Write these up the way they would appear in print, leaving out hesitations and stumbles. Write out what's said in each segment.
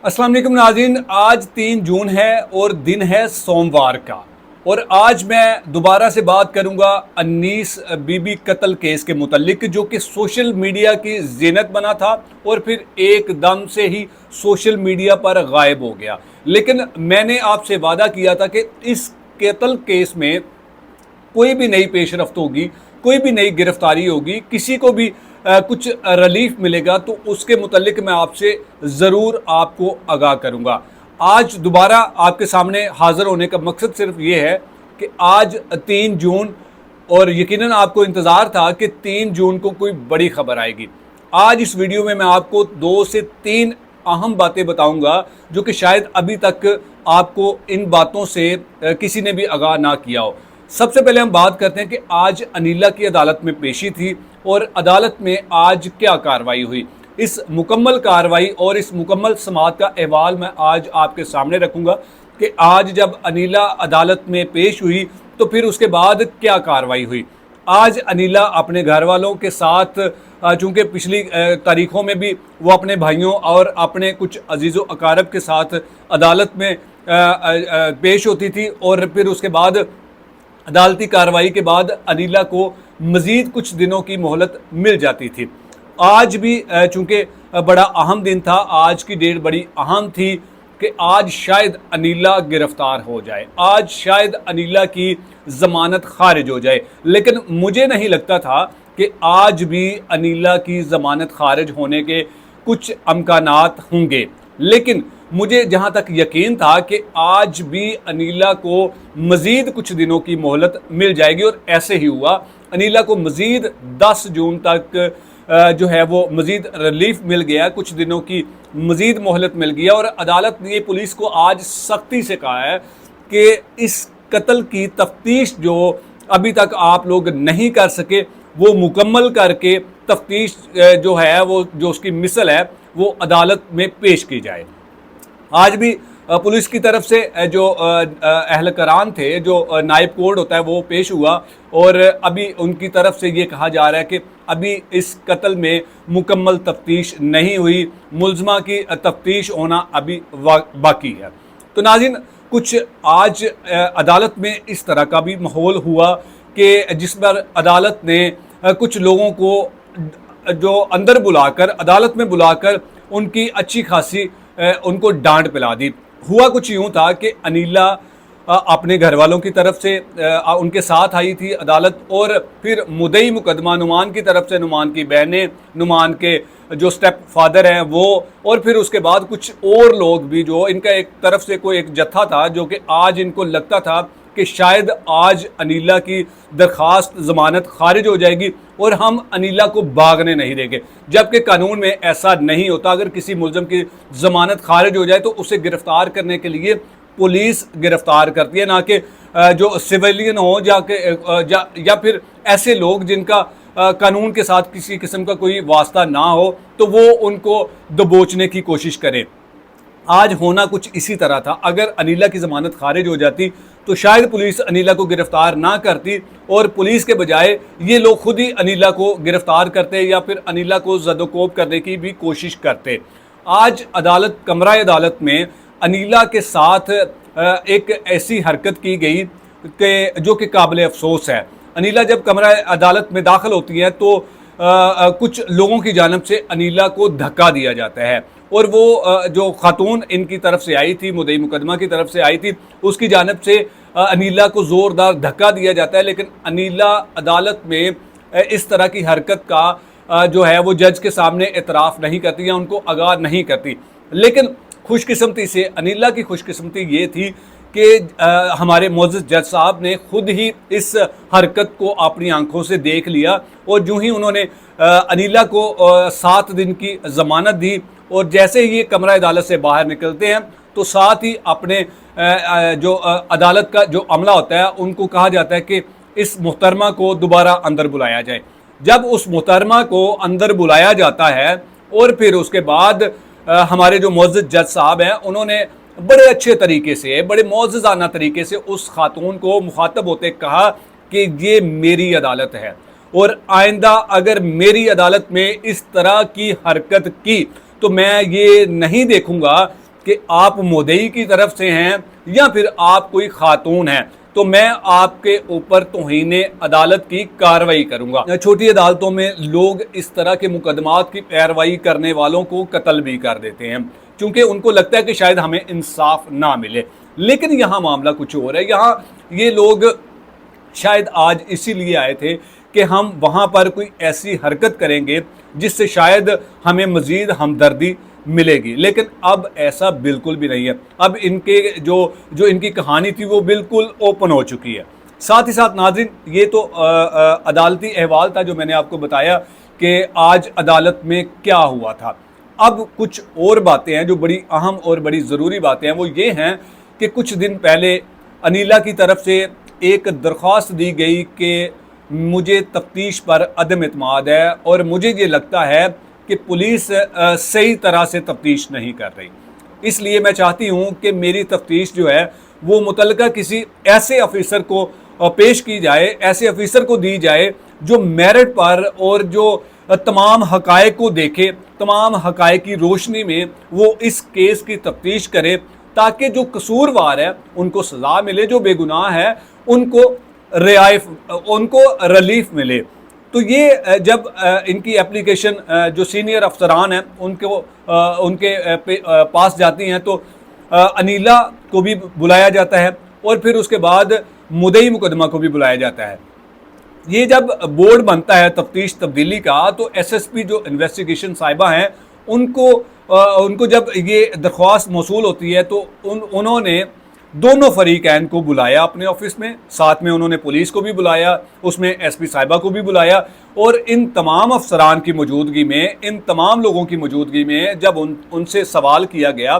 अस्सलाम वालेकुम नाज़रीन, आज 3 जून है और दिन है सोमवार का। और आज मैं दोबारा से बात करूंगा अनीस बीबी कत्ल केस के मुतल्लिक, जो कि सोशल मीडिया की ज़ीनत बना था और फिर एकदम से ही सोशल मीडिया पर गायब हो गया। लेकिन मैंने आपसे वादा किया था कि इस कत्ल केस में कोई भी नई पेशरफ्त होगी, कोई भी नई गिरफ्तारी होगी, किसी को भी कुछ रिलीफ मिलेगा तो उसके मुतल्लिक मैं आपसे ज़रूर आपको आगाह करूँगा। आज दोबारा आपके सामने हाज़िर होने का मकसद सिर्फ ये है कि आज 3 जून, और यकीनन आपको इंतज़ार था कि 3 जून को कोई बड़ी खबर आएगी। आज इस वीडियो में मैं आपको 2 से 3 अहम बातें बताऊंगा जो कि शायद अभी तक आपको इन बातों से किसी ने भी आगाह ना किया हो। सबसे पहले हम बात करते हैं कि आज अनीला की अदालत में पेशी थी और अदालत में आज क्या कार्रवाई हुई। इस मुकम्मल कार्रवाई और इस मुकम्मल समाअत का अहवाल मैं आज आपके सामने रखूंगा कि आज जब अनीला अदालत में पेश हुई तो फिर उसके बाद क्या कार्रवाई हुई। आज अनीला अपने घर वालों के साथ, चूँकि पिछली तारीखों में भी वो अपने भाइयों और अपने कुछ अजीज़ व अकारब के साथ अदालत में पेश होती थी और फिर उसके बाद अदालती कार्रवाई के बाद अनीला को मज़ीद कुछ दिनों की मोहलत मिल जाती थी। आज भी चूँकि बड़ा अहम दिन था, आज की डेट बड़ी अहम थी कि आज शायद अनीला गिरफ़्तार हो जाए, आज शायद अनीला की ज़मानत खारिज हो जाए। लेकिन मुझे नहीं लगता था कि आज भी अनीला की ज़मानत खारिज होने के कुछ अमकानात होंगे। लेकिन मुझे जहाँ तक यकीन था कि आज भी अनीला को मज़ीद कुछ दिनों की मोहलत मिल जाएगी और ऐसे ही हुआ। अनीला को मज़ीद 10 जून तक जो है वो मज़ीद रिलीफ मिल गया, कुछ दिनों की मज़ीद मोहलत मिल गया। और अदालत ने पुलिस को आज सख्ती से कहा है कि इस कत्ल की तफ्तीश जो अभी तक आप लोग नहीं कर सके वो मुकम्मल करके तफ्तीश जो है वो जो उसकी मिसल है वो अदालत में पेश की जाए। आज भी पुलिस की तरफ से जो अहलकारान थे, जो नायब कोर्ट होता है, वो पेश हुआ और अभी उनकी तरफ से ये कहा जा रहा है कि अभी इस कत्ल में मुकम्मल तफ्तीश नहीं हुई, मुल्ज़मा की तफ्तीश होना अभी बाकी है। तो नाज़रीन, कुछ आज अदालत में इस तरह का भी माहौल हुआ कि जिस पर अदालत ने कुछ लोगों को जो अंदर बुलाकर, अदालत में बुलाकर उनकी अच्छी खासी उनको डांट पिला दी। हुआ कुछ यूँ था कि अनीला अपने घर वालों की तरफ से उनके साथ आई थी अदालत, और फिर मुद्दई मुकदमा नुमान की तरफ से, नुमान की बहनें, नुमान के जो स्टेप फादर हैं वो, और फिर उसके बाद कुछ और लोग भी, जो इनका एक तरफ से कोई एक जत्था था जो कि आज इनको लगता था कि शायद आज अनीला की दरख्वास्त ज़मानत खारिज हो जाएगी और हम अनीला को भागने नहीं देंगे। जबकि कानून में ऐसा नहीं होता। अगर किसी मुल्ज़िम की ज़मानत खारिज हो जाए तो उसे गिरफ़्तार करने के लिए पुलिस गिरफ़्तार करती है, ना कि जो सिविलियन हो या फिर ऐसे लोग जिनका कानून के साथ किसी किस्म का कोई वास्ता ना हो तो वो उनको दबोचने की कोशिश करें। आज होना कुछ इसी तरह था। अगर अनीला की ज़मानत खारिज हो जाती तो शायद पुलिस अनीला को गिरफ़्तार ना करती और पुलिस के बजाय ये लोग खुद ही अनीला को गिरफ़्तार करते या फिर अनीला को ज़दोकोब करने की भी कोशिश करते। आज अदालत, कमरा अदालत में अनीला के साथ एक ऐसी हरकत की गई कि जो कि काबिल अफसोस है। अनीला जब कमरा अदालत में दाखिल होती है तो कुछ लोगों की जानिब से अनीला को धक्का दिया जाता है और वो जो खातून इनकी तरफ से आई थी, मुद्दई मुकदमा की तरफ से आई थी, उसकी जानिब से अनीला को ज़ोरदार धक्का दिया जाता है। लेकिन अनीला अदालत में इस तरह की हरकत का जो है वो जज के सामने एतराफ़ नहीं करती या उनको आगाह नहीं करती। लेकिन खुशकिस्मती से, अनीला की खुशकिस्मती ये थी कि हमारे मोअज़्ज़ज़ जज साहब ने खुद ही इस हरकत को अपनी आंखों से देख लिया और जो ही उन्होंने अनीला को 7 दिन की ज़मानत दी और जैसे ही ये कमरा अदालत से बाहर निकलते हैं तो साथ ही अपने जो अदालत का जो अमला होता है उनको कहा जाता है कि इस मुहतरमा को दोबारा अंदर बुलाया जाए। जब उस मुहतरमा को अंदर बुलाया जाता है और फिर उसके बाद हमारे जो मोअज़्ज़ज़ जज साहब हैं उन्होंने बड़े अच्छे तरीके से, बड़े मोअज़्ज़ज़ाना तरीके से उस खातून को मुखातब होते कहा कि ये मेरी अदालत है और आइंदा अगर मेरी अदालत में इस तरह की हरकत की तो मैं ये नहीं देखूंगा कि आप मुद्दई की तरफ से हैं या फिर आप कोई खातून हैं, तो मैं आपके ऊपर तौहीन अदालत की कार्रवाई करूंगा। छोटी अदालतों में लोग इस तरह के मुकदमात की पैरवाई करने वालों को कत्ल भी कर देते हैं, क्योंकि उनको लगता है कि शायद हमें इंसाफ ना मिले। लेकिन यहाँ मामला कुछ और है। यहाँ ये लोग शायद आज इसीलिए आए थे कि हम वहाँ पर कोई ऐसी हरकत करेंगे जिससे शायद हमें मज़ीद हमदर्दी मिलेगी, लेकिन अब ऐसा बिल्कुल भी नहीं है। अब इनके जो इनकी कहानी थी वो बिल्कुल ओपन हो चुकी है। साथ ही साथ नाज़रीन, ये तो अदालती अहवाल था जो मैंने आपको बताया कि आज अदालत में क्या हुआ था। अब कुछ और बातें हैं जो बड़ी अहम और बड़ी ज़रूरी बातें हैं। वो ये हैं कि कुछ दिन पहले अनीला की तरफ से एक दरख्वास्त दी गई कि मुझे तफ्तीश पर अदम एतमाद है और मुझे ये लगता है कि पुलिस सही तरह से तफ्तीश नहीं कर रही, इसलिए मैं चाहती हूँ कि मेरी तफ्तीश जो है वो मुतल्लिका किसी ऐसे अफिसर को पेश की जाए, ऐसे अफिसर को दी जाए जो मेरिट पर और जो तमाम हकायक को देखे, तमाम हकायक की रोशनी में वो इस केस की तफ्तीश करे, ताकि जो कसूरवार है उनको सज़ा मिले, जो बेगुनाह है उनको रिलीफ मिले। तो ये जब इनकी एप्लीकेशन जो सीनियर अफसरान हैं उनके पास जाती हैं तो अनीला को भी बुलाया जाता है और फिर उसके बाद मुद्दई मुकदमा को भी बुलाया जाता है। ये जब बोर्ड बनता है तफ्तीश तब्दीली का, तो एसएसपी जो इन्वेस्टिगेशन साहिबा हैं उनको जब ये दरख्वास्त मौसूल होती है तो उन्होंने दोनों फरीकैन को बुलाया अपने ऑफिस में, साथ में उन्होंने पुलिस को भी बुलाया, उसमें एसपी साहिबा को भी बुलाया, और इन तमाम अफसरान की मौजूदगी में, इन तमाम लोगों की मौजूदगी में जब उनसे सवाल किया गया,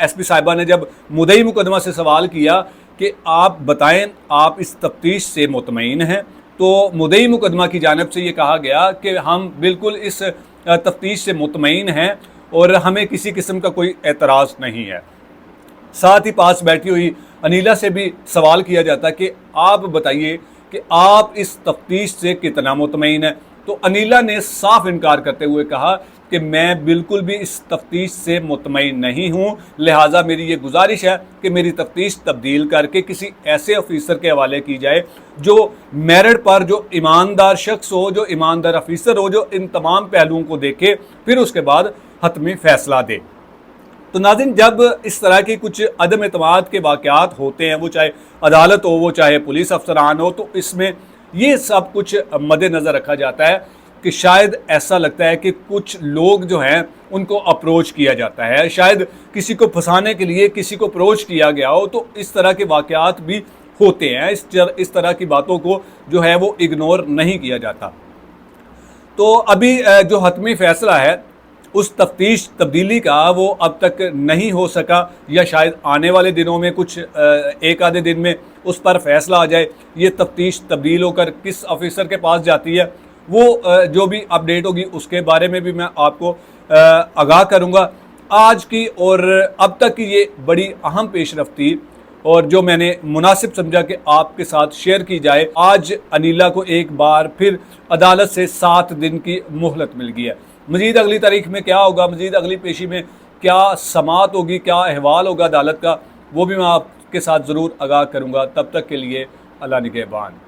एसपी साहिबा ने जब मुद्दई मुकदमा से सवाल किया कि आप बताएं आप इस तफ्तीश से मुतमईन हैं, तो मुद्दई मुकदमा की जानिब से ये कहा गया कि हम बिल्कुल इस तफ्तीश से मुतमईन हैं और हमें किसी किस्म का कोई एतराज़ नहीं है। साथ ही पास बैठी हुई अनीला से भी सवाल किया जाता कि आप बताइए कि आप इस तफ्तीश से कितना मुतमईन है। तो अनीला ने साफ इनकार करते हुए कहा कि मैं बिल्कुल भी इस तफ्तीश से मुतमईन नहीं हूँ, लिहाजा मेरी ये गुजारिश है कि मेरी तफ्तीश तब्दील करके किसी ऐसे ऑफिसर के हवाले की जाए जो मेरिट पर, जो ईमानदार शख्स हो, जो ईमानदार ऑफिसर हो, जो इन तमाम पहलुओं को देखे, फिर उसके बाद हतमी फैसला दे। तो नाज़रीन, जब इस तरह के कुछ अदम एतमाद के वाक़यात होते हैं, वो चाहे अदालत हो, वो चाहे पुलिस अफसरान हो, तो इसमें ये सब कुछ मद्देनज़र रखा जाता है कि शायद ऐसा लगता है कि कुछ लोग जो हैं उनको अप्रोच किया जाता है, शायद किसी को फंसाने के लिए किसी को अप्रोच किया गया हो, तो इस तरह के वाक़यात भी होते हैं। इस तरह की बातों को जो है वो इग्नोर नहीं किया जाता। तो अभी जो हतमी फ़ैसला है उस तफ्तीश तब्दीली का, वो अब तक नहीं हो सका, या शायद आने वाले दिनों में कुछ एक आधे दिन में उस पर फैसला आ जाए। ये तफ्तीश तब्दील होकर किस ऑफिसर के पास जाती है, वो जो भी अपडेट होगी उसके बारे में भी मैं आपको आगाह करूँगा। आज की और अब तक की ये बड़ी अहम पेशरफ्त थी और जो मैंने मुनासिब समझा कि आपके साथ शेयर की जाए। आज अनीला को एक बार फिर अदालत से 7 दिन की मोहलत मिल गई है। मज़ीद अगली तारीख में क्या होगा, मज़ीद अगली पेशी में क्या समात होगी, क्या अहवाल होगा अदालत का, वो भी मैं आपके साथ ज़रूर आगाह करूँगा। तब तक के लिए अल्लाह निगहबान।